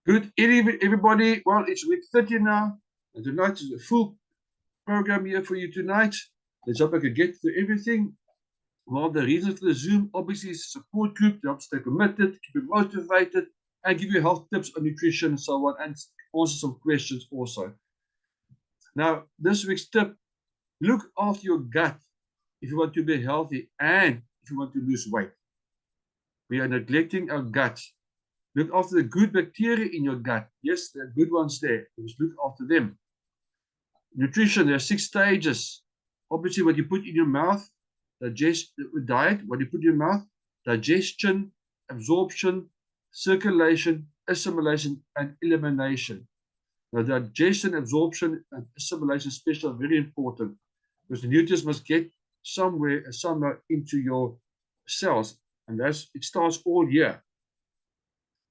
Good evening, everybody. Well, it's week 30 now, and tonight is a full program here for you tonight. Let's hope I can get through everything. Well, the reason for the Zoom obviously is a support group to help stay committed, keep you motivated, and give you health tips on nutrition and so on, and answer some questions also. Now, this week's tip: look after your gut if you want to be healthy and if you want to lose weight. We are neglecting our gut. Look after the good bacteria in your gut. Yes, there are good ones there. Just look after them. Nutrition, there are 6 stages. Obviously, what you put in your mouth, diet, what you put in your mouth, digestion, absorption, circulation, assimilation, and elimination. Now, digestion, absorption, and assimilation especially are very important because the nutrients must get somehow into your cells, and it starts all here.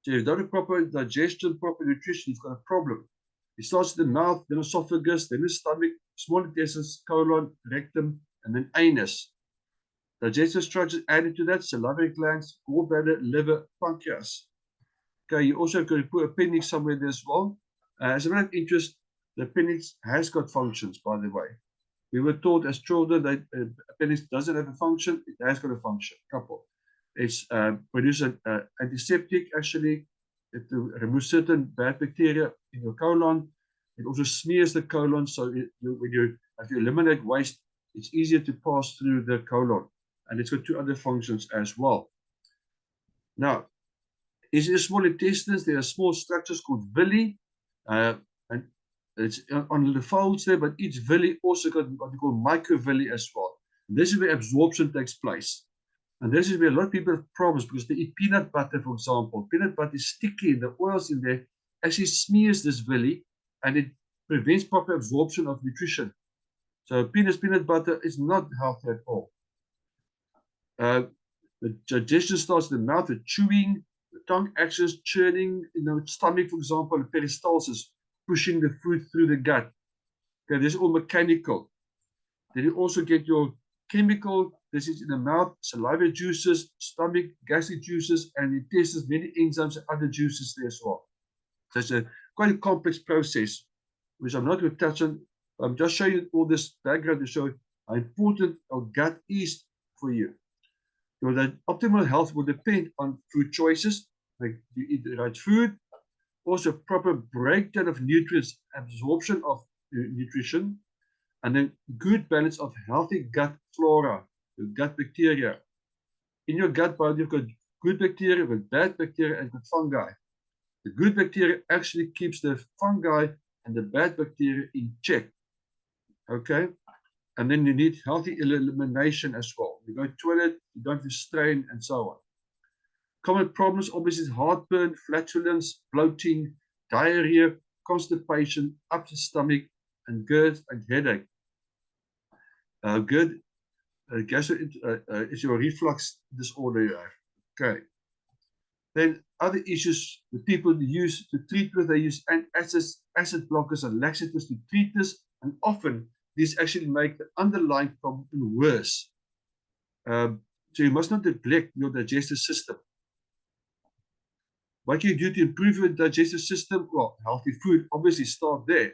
So if you don't have proper digestion, proper nutrition, you've got a problem. It starts in the mouth, then esophagus, then the stomach, small intestines, colon, rectum, and then anus. Digestive structures added to that: salivary glands, gallbladder, liver, pancreas. Okay, you also could put appendix somewhere there as well. As a matter of interest, the appendix has got functions, by the way. We were taught as children that appendix doesn't have a function. It has got a function, couple. It's produce an antiseptic, actually, to remove certain bad bacteria in your colon. It also smears the colon, so when you eliminate waste, it's easier to pass through the colon. And it's got 2 other functions as well. Now, in the small intestines, there are small structures called villi, and it's on the folds there, but each villi also got what we call microvilli as well. And this is where absorption takes place. And this is where a lot of people have problems because they eat peanut butter, for example. Peanut butter is sticky, the oils in there actually smears this villi, and it prevents proper absorption of nutrition. So peanut butter is not healthy at all. The digestion starts in the mouth with chewing, the tongue actions churning, stomach, for example, the peristalsis, pushing the food through the gut. Okay, this is all mechanical. Then you also get your chemical. This is in the mouth, saliva juices, stomach, gastric juices, and intestines, many enzymes and other juices there as well. So it's quite a complex process, which I'm not going to touch on. I'm just showing you all this background to show how important our gut is for you. So that optimal health will depend on food choices, like you eat the right food, also proper breakdown of nutrients, absorption of nutrition, and then good balance of healthy gut flora, your gut bacteria. In your gut biome, you've got good bacteria, with bad bacteria, and good fungi. The good bacteria actually keeps the fungi and the bad bacteria in check. Okay? And then you need healthy elimination as well. You go to the toilet, you don't have to strain, and so on. Common problems obviously is heartburn, flatulence, bloating, diarrhea, constipation, upset stomach, and GERD and headache. GERD is your reflux disorder you have. Okay. Then other issues the people use to treat with, they use acid blockers and laxatives to treat this, and often these actually make the underlying problem worse. So you must not neglect your digestive system. What can you do to improve your digestive system? Well, healthy food, obviously start there.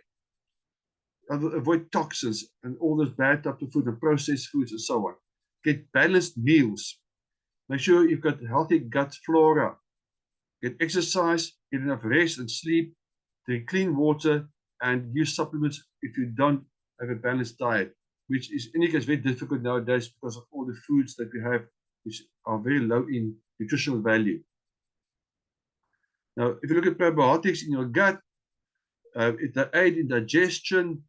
Avoid toxins and all those bad types of food and processed foods and so on. Get balanced meals. Make sure you've got healthy gut flora. Get exercise, get enough rest and sleep, drink clean water, and use supplements if you don't have a balanced diet, which is in any case very difficult nowadays because of all the foods that we have, which are very low in nutritional value. Now, if you look at probiotics in your gut, they aid in digestion,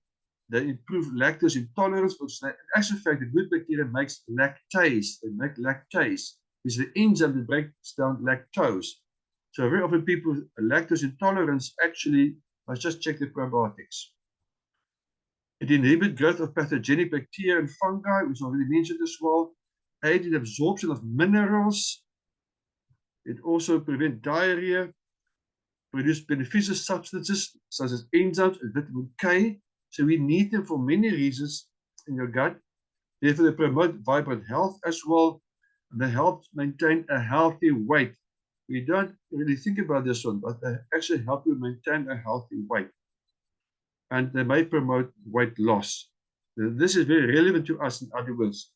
they improve lactose intolerance, which in actual fact, the good bacteria makes lactase. They make lactase, which is the enzyme that breaks down lactose. So very often people with lactose intolerance actually must just check the probiotics. It inhibits growth of pathogenic bacteria and fungi, which I already mentioned as well. Aid in absorption of minerals. It also prevents diarrhea. Produce beneficial substances such as enzymes and vitamin K. So we need them for many reasons in your gut. Therefore, they promote vibrant health as well. And they help maintain a healthy weight. we don't really think about this one, but they actually help you maintain a healthy weight. And they may promote weight loss. This is very relevant to us, in other words.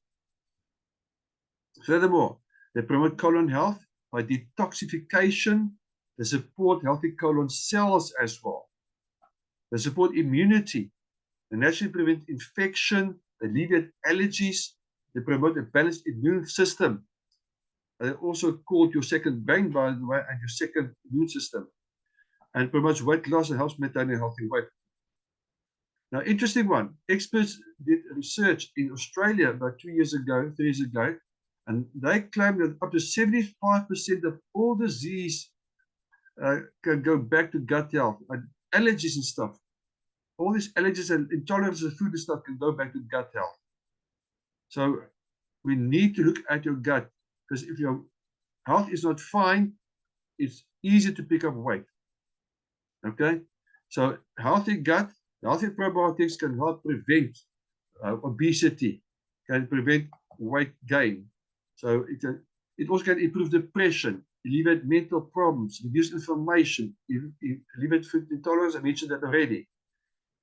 Furthermore, they promote colon health by detoxification. They support healthy colon cells as well. They support immunity. They naturally prevent infection. They alleviate allergies. They promote a balanced immune system. They also called your second brain, by the way, and your second immune system. And promotes weight loss and helps maintain a healthy weight. Now, interesting one. Experts did research in Australia about 3 years ago, and they claim that up to 75% of all disease can go back to gut health, and allergies and stuff. All these allergies and intolerance of food and stuff can go back to gut health. So we need to look at your gut, because if your health is not fine, it's easy to pick up weight. Okay, so healthy gut, healthy probiotics can help prevent obesity, can prevent weight gain. So it also can improve depression, alleviate mental problems, reduce inflammation, alleviate food intolerance. I mentioned that already.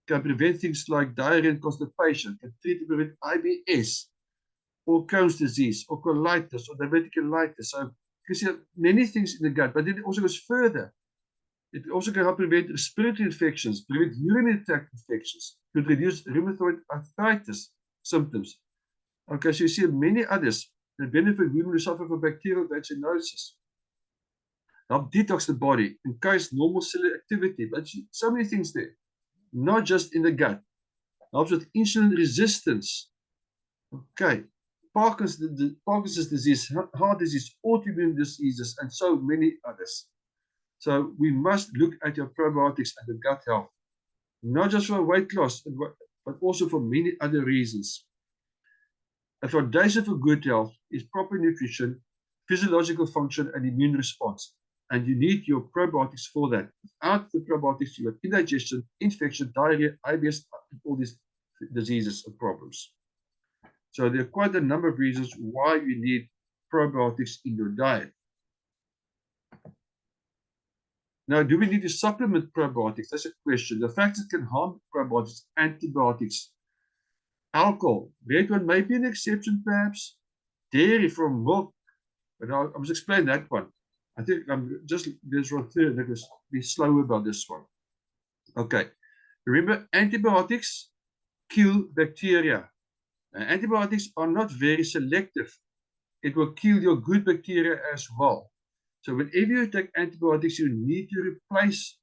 Can prevent things like diarrhea and constipation, can treat and prevent IBS, or Crohn's disease, or colitis, or diverticulitis. So you see many things in the gut, but it also goes further. It also can help prevent respiratory infections, prevent urinary tract infections, could reduce rheumatoid arthritis symptoms. Okay, so you see many others that benefit women who suffer from bacterial vaginosis. Help detox the body, encourage normal cellular activity. But so many things there, not just in the gut. Helps with insulin resistance. Okay, Parkinson's disease, heart disease, autoimmune diseases, and so many others. So we must look at your probiotics and the gut health, not just for weight loss, but also for many other reasons. A foundation for good health is proper nutrition, physiological function, and immune response. And you need your probiotics for that. Without the probiotics, you have indigestion, infection, diarrhea, IBS, and all these diseases and problems. So there are quite a number of reasons why you need probiotics in your diet. Now, do we need to supplement probiotics? That's a question. The factors that can harm probiotics, antibiotics, alcohol. Red one may be an exception, perhaps. Dairy from milk. But I must explain that one. I think I'm just right there. Let us be slow about this one. Okay. Remember, antibiotics kill bacteria. Antibiotics are not very selective. It will kill your good bacteria as well. So whenever you take antibiotics, you need to replace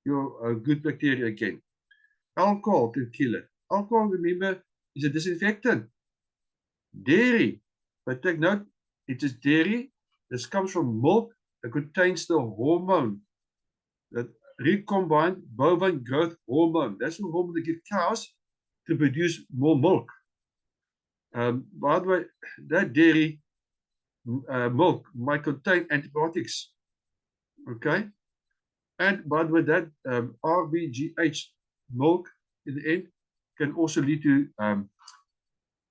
your good bacteria again. Alcohol can kill it. Alcohol, remember, is a disinfectant. Dairy, but take note, it is dairy. This comes from milk that contains the hormone, that recombined bovine growth hormone. That's the hormone that gives cows to produce more milk. By the way, that dairy milk might contain antibiotics. Okay, and by the way, that RBGH milk in the end can also lead to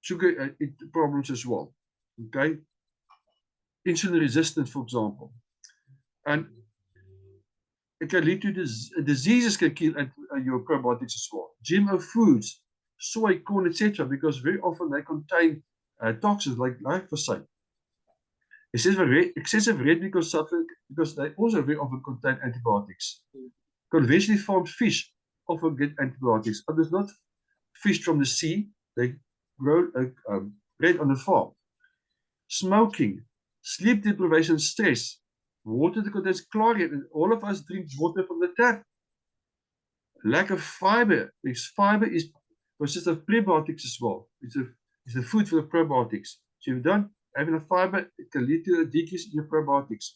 sugar problems as well. Okay, insulin resistance, for example, and it can lead to diseases. Can kill your probiotics as well. GMO foods, soy, corn, etc., because very often they contain toxins like glyphosate. Excessive red meat consumption, because they also very often contain antibiotics. Conventionally farmed fish often get antibiotics, but it's not fish from the sea. They grow bred on the farm. Smoking, sleep deprivation, stress, water that contains chlorine, and all of us drink water from the tap. Lack of fiber, because fiber consists of prebiotics as well. It's a food for the probiotics. So if you don't have enough fiber, it can lead to a decrease in your probiotics.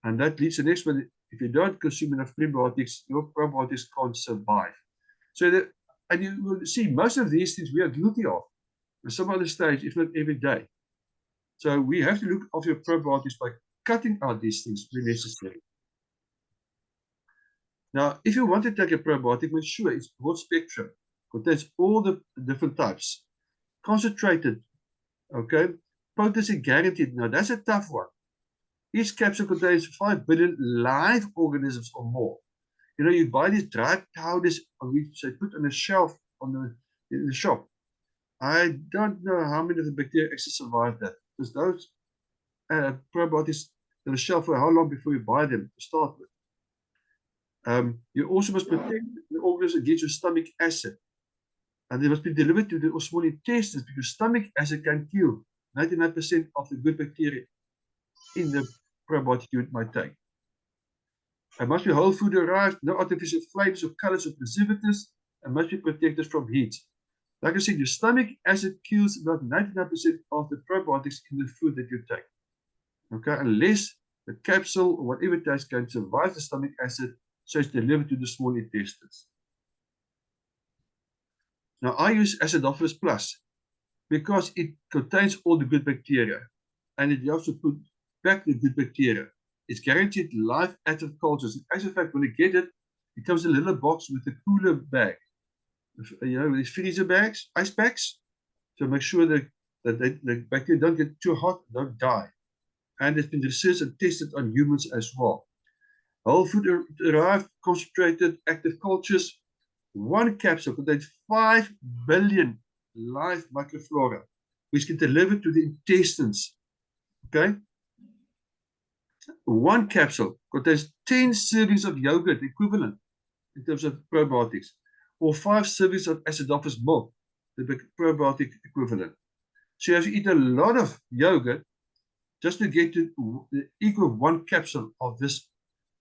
And that leads to the next one. If you don't consume enough prebiotics, your probiotics can't survive. So and you will see most of these things we are guilty of at some other stage, if not every day. So we have to look after your probiotics by cutting out these things when necessary. Now, if you want to take a probiotic, make sure it's broad spectrum, contains all the different types. Concentrated, okay? Potency guaranteed. Now, that's a tough one. Each capsule contains 5 billion live organisms or more. You know, you buy these dry powders which they put on a shelf in the shop. I don't know how many of the bacteria actually survive that, because those probiotics on the shelf for how long before you buy them to start with. You also must protect the organism against your stomach acid, and they must be delivered to the small intestines, because stomach acid can kill 99% of the good bacteria in the probiotic you might take. It must be whole food derived, no artificial flavors or colors or preservatives, and must be protected from heat. Like I said, your stomach acid kills about 99% of the probiotics in the food that you take. Okay, unless the capsule or whatever it is can survive the stomach acid, so it's delivered to the small intestines. Now, I use Acidophilus Plus because it contains all the good bacteria, and it helps to put back the good bacteria. It's guaranteed live active cultures. As a fact, when you get it, it comes in a little box with a cooler bag. You know, these freezer bags, ice packs, to make sure that the bacteria don't get too hot, don't die. And it's been researched and tested on humans as well. Whole food derived concentrated active cultures. One capsule contains 5 billion live microflora, which can deliver to the intestines. Okay? One capsule contains 10 servings of yogurt equivalent in terms of probiotics, or 5 servings of acidophilus milk, the probiotic equivalent. So you have to eat a lot of yogurt just to get to the equal of 1 capsule of this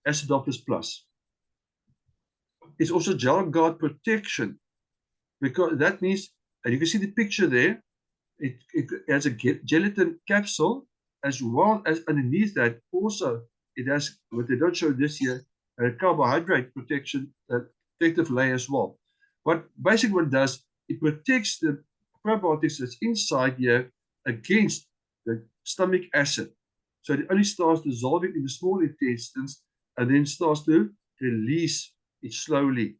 Acidophilus Plus. It's also gel guard protection, because that means, and you can see the picture there, it has a gelatin capsule, as well as underneath that also it has, what they don't show this here, a carbohydrate protection, protective layer as well. What basically what it does, it protects the probiotics that's inside here against the stomach acid. So it only starts dissolving in the small intestines and then starts to release it slowly.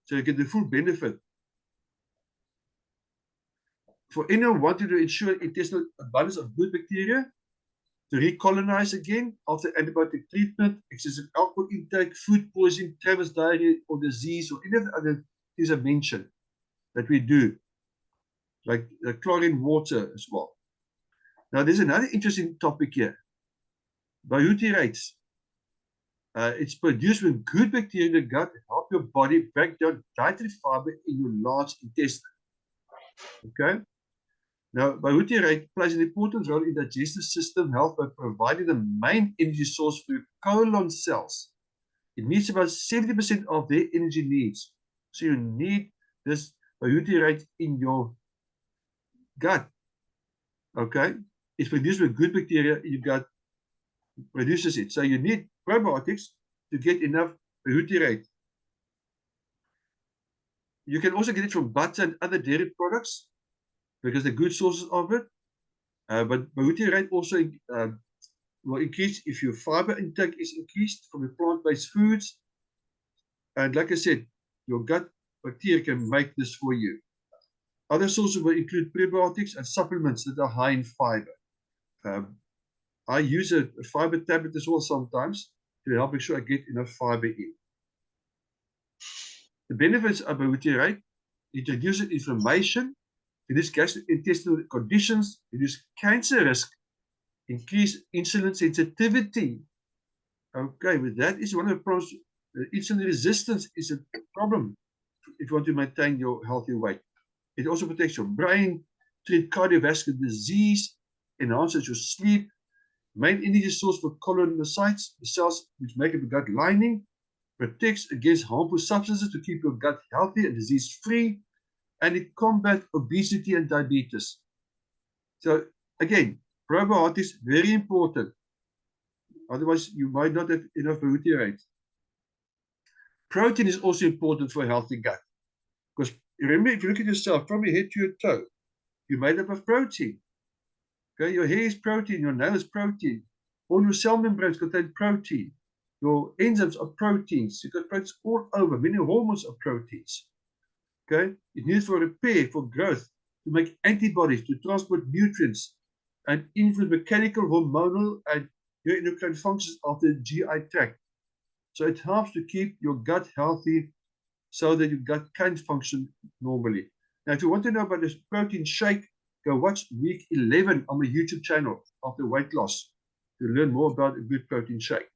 So you get the full benefit. For anyone wanting to ensure intestinal abundance of good bacteria, to recolonize again after antibiotic treatment, excessive alcohol intake, food poisoning, Travis diarrhea or disease, or any of the other things I mentioned that we do, like chlorine water as well. Now, there's another interesting topic here. Butyrates. It's produced when good bacteria in the gut help your body break down dietary fiber in your large intestine. Okay? Now, butyrate plays an important role in digestive system health by providing the main energy source for your colon cells. It meets about 70% of their energy needs. So you need this butyrate in your gut. Okay? It's produced with good bacteria in your gut, produces it. So you need probiotics to get enough butyrate. You can also get it from butter and other dairy products, because they're good sources of it. But butyrate also will increase if your fiber intake is increased from your plant-based foods. And like I said, your gut bacteria can make this for you. Other sources will include prebiotics and supplements that are high in fiber. I use a fiber tablet as well sometimes to help make sure I get enough fiber in. The benefits of butyrate: it reduces inflammation, reduce gastrointestinal conditions, reduce cancer risk, increase insulin sensitivity. Okay, with that is one of the problems. Insulin resistance is a problem if you want to maintain your healthy weight. It also protects your brain, treats cardiovascular disease, enhances your sleep, main energy source for colonocytes, the cells which make up the gut lining, protects against harmful substances to keep your gut healthy and disease-free, and it combats obesity and diabetes. So again, probiotics, very important. Otherwise, you might not have enough butyrate. Protein is also important for a healthy gut. Because remember, if you look at yourself, from your head to your toe, you're made up of protein. Okay, your hair is protein, your nail is protein. All your cell membranes contain protein. Your enzymes are proteins. You've got proteins all over. Many hormones are proteins. Okay, it's needed for repair, for growth, to make antibodies, to transport nutrients, and influence mechanical, hormonal, and your endocrine functions of the GI tract. So it helps to keep your gut healthy so that your gut can function normally. Now, if you want to know about this protein shake, go watch week 11 on my YouTube channel of the weight loss to learn more about a good protein shake.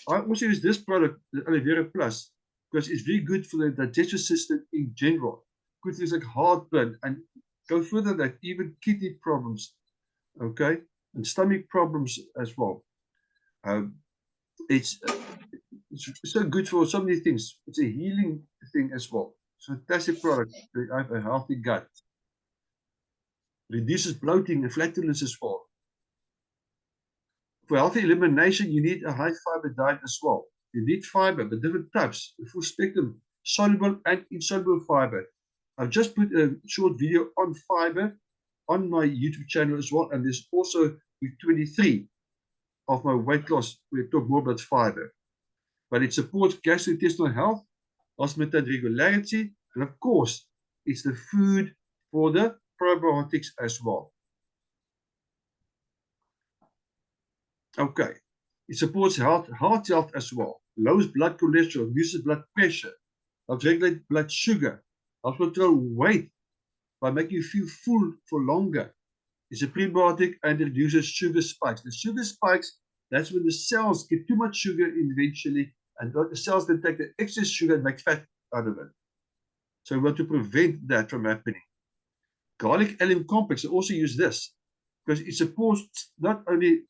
I also use this product, the Aloe Vera Plus, because it's very good for the digestive system in general. Good things like heartburn and go further than that, even kidney problems, okay, and stomach problems as well. It's so good for so many things. It's a healing thing as well. It's a fantastic product to have a healthy gut. Reduces bloating and flatulence as well. For healthy elimination, you need a high fiber diet as well. You need fiber, but different types, the full spectrum, soluble and insoluble fiber. I've just put a short video on fiber on my YouTube channel as well, and there's also week 23 of my weight loss. We talk more about fiber, but it supports gastrointestinal health, osmotic regularity, and of course, it's the food for the probiotics as well. Okay, it supports heart health as well, lowers blood cholesterol, reduces blood pressure, helps regulate blood sugar, helps control weight by making you feel full for longer. It's a prebiotic and reduces sugar spikes. The sugar spikes, that's when the cells get too much sugar eventually, and the cells then take the excess sugar and make fat out of it. So we want to prevent that from happening. Garlic allium complex, I also use this because it supports not only,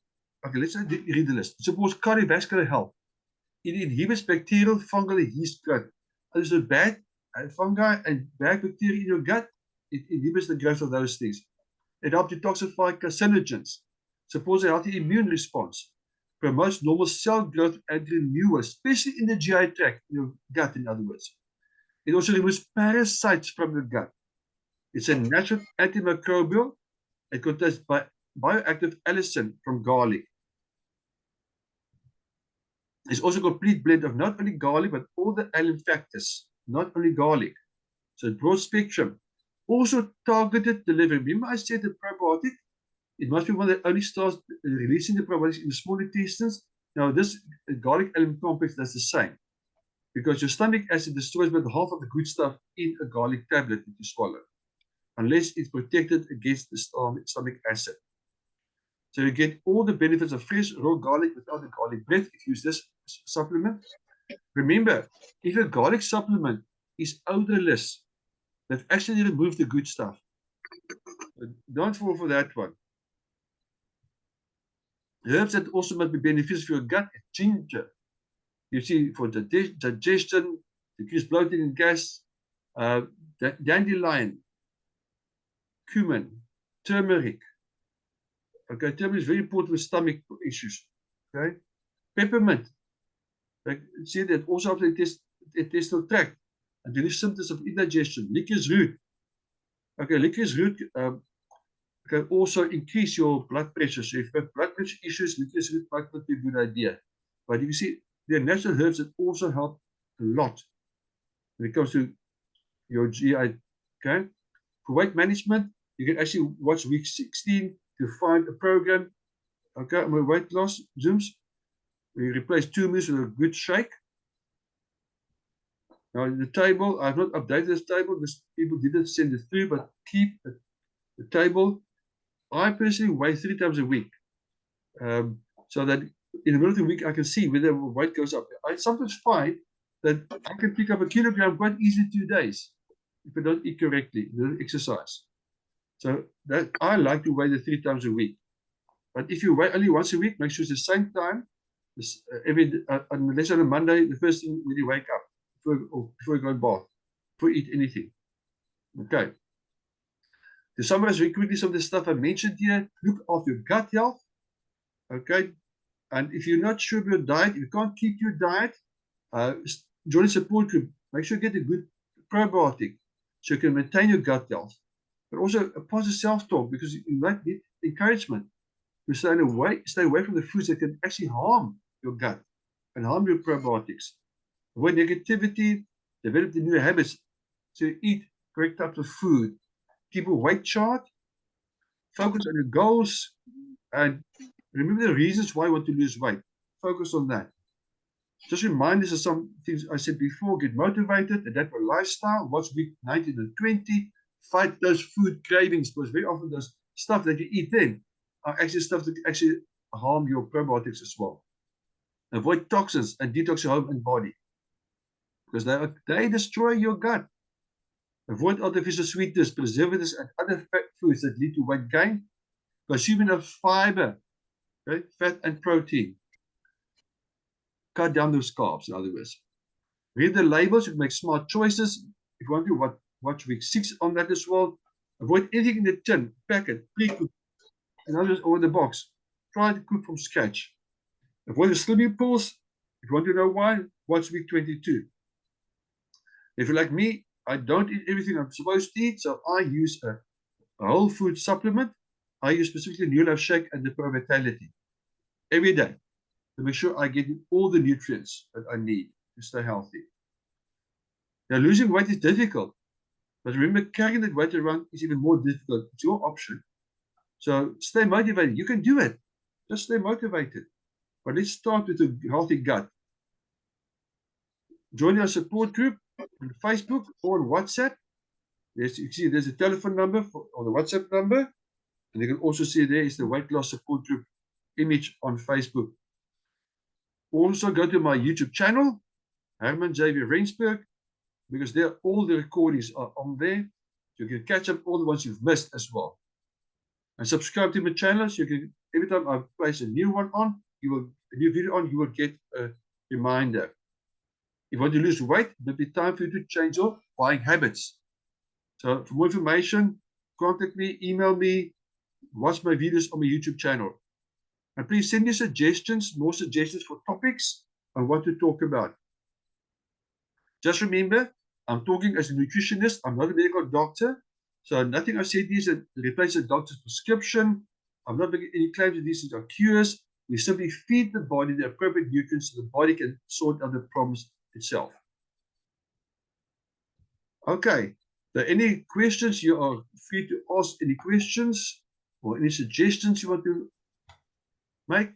okay, let's read the list. It supports cardiovascular health. It inhibits bacterial, fungal, and yeast growth. And so bad fungi and bad bacteria in your gut, it inhibits the growth of those things. It helps detoxify carcinogens, supports a healthy immune response, promotes normal cell growth and renewal, especially in the GI tract, in your gut, in other words. It also removes parasites from your gut. It's a natural antimicrobial. It contains bioactive allicin from garlic. It's also a complete blend of not only garlic, but all the allium factors, not only garlic. So it's broad spectrum. Also targeted delivery. Remember I said the probiotic, it must be one that only starts releasing the probiotics in the small intestines. Now this garlic allium complex does the same, because your stomach acid destroys about half of the good stuff in a garlic tablet that you swallow, unless it's protected against the stomach acid. So you get all the benefits of fresh raw garlic without the garlic breath if you use this supplement. Remember, if a garlic supplement is odorless, they've actually removed the good stuff. Don't fall for that one. Herbs that also must be beneficial for your gut, ginger. You see, for digestion, decrease bloating and gas, dandelion, cumin, turmeric. Okay, turmeric is very important with stomach issues. Okay, peppermint. Like, see that also helps the intestinal tract and relieve symptoms of indigestion. Licorice root. Okay, licorice root can also increase your blood pressure. So if you have blood pressure issues, licorice root might not be a good idea. But you can see there are natural herbs that also help a lot when it comes to your GI. Okay, for weight management, you can actually watch week 16 to find a program. Okay, my weight loss Zooms. We replace 2 meals with a good shake. Now in the table, I've not updated this table because people didn't send it through, but keep the table. I personally weigh 3 times a week, so that in the middle of the week I can see whether weight goes up. I sometimes find that I can pick up a kilogram quite easily 2 days if I don't eat correctly, don't exercise. So that I like to weigh the 3 times a week. But if you weigh only once a week, make sure it's the same time. Unless on a Monday, the first thing when you wake up, before you go and bath, before you eat anything. Okay. To summarize very quickly some of the stuff I mentioned here, look after your gut health. Okay. And if you're not sure of your diet, if you can't keep your diet, join a support group. Make sure you get a good probiotic so you can maintain your gut health. But also a positive self-talk, because you might need encouragement to stay away from the foods that can actually harm your gut and harm your probiotics. Avoid negativity, develop the new habits. So eat correct types of food, keep a weight chart, focus on your goals, and Remember the reasons why you want to lose weight. Focus on that. Just remind us of some things I said before. Get motivated, adapt your lifestyle, watch week 19 and 20, fight those food cravings, because very often those stuff that you eat then are actually stuff that actually harm your probiotics as well. Avoid toxins and detox your home and body, because they destroy your gut. Avoid artificial sweeteners, preservatives, and other fat foods that lead to weight gain. Consume enough fiber, okay, fat and protein. Cut down those carbs, in other words. Read the labels, you can make smart choices. If you want to watch week 6 on that as well. Avoid anything in the tin, packet, pre-cooked, and others or in the box. Try to cook from scratch. Avoid the slimming pills. If you want to know why, watch week 22. If you're like me, I don't eat everything I'm supposed to eat, so I use a whole food supplement. I use specifically New Life Shake and the probiotics every day to make sure I get all the nutrients that I need to stay healthy. Now, losing weight is difficult, but remember, carrying that weight around is even more difficult. It's your option. So stay motivated. You can do it. Just stay motivated. But let's start with a healthy gut. Join our support group on Facebook or on WhatsApp. You see there's a telephone number or the WhatsApp number. And you can also see there is the weight loss support group image on Facebook. Also go to my YouTube channel, Herman Xavier Rensburg, because there all the recordings are on there. So you can catch up all the ones you've missed as well. And subscribe to my channel so you can, every time I place a new one on, a new video on, you will get a reminder. If you want to lose weight, it will be time for you to change your buying habits. So for more information, contact me, email me, watch my videos on my YouTube channel. And please send me suggestions, more suggestions for topics on what to talk about. Just remember, I'm talking as a nutritionist. I'm not a medical doctor. So nothing I said is to replace a doctor's prescription. I'm not making any claims that these are cures. We simply feed the body the appropriate nutrients so the body can sort out the problems itself. Okay. So any questions, you are free to ask any questions or any suggestions you want to make.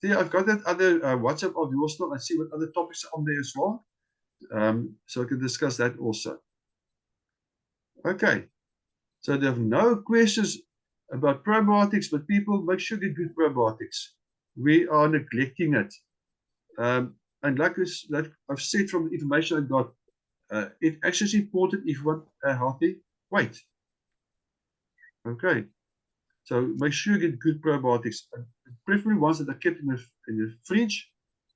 See, I've got that other WhatsApp of yours now. I see what other topics are on there as well. So I can discuss that also. Okay. So there are no questions about probiotics, but people, make sure you get good probiotics. We are neglecting it. And like I've said from the information I got, it actually is important if you want a healthy weight. Okay. So make sure you get good probiotics, preferably ones that are kept in the fridge,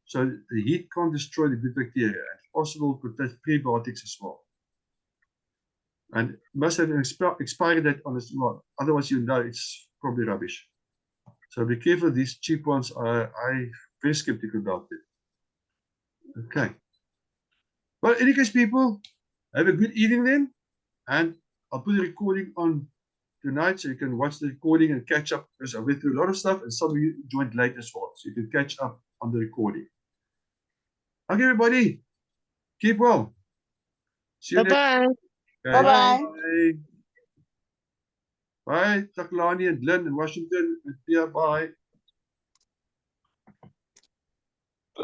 so the heat can't destroy the good bacteria. And if possible, contain prebiotics as well. And must have an expiry date on it, well, otherwise you know it's probably rubbish. So be careful. These cheap ones I'm very skeptical about it. Okay. Well, in any case, people, have a good evening then, and I'll put the recording on tonight so you can watch the recording and catch up, because I went through a lot of stuff and some of you joined late as well, so you can catch up on the recording. Okay, everybody, keep well. See you Bye-bye. next. Okay. Bye-bye. Bye, Taklani and Glenn in Washington. And Pia, bye.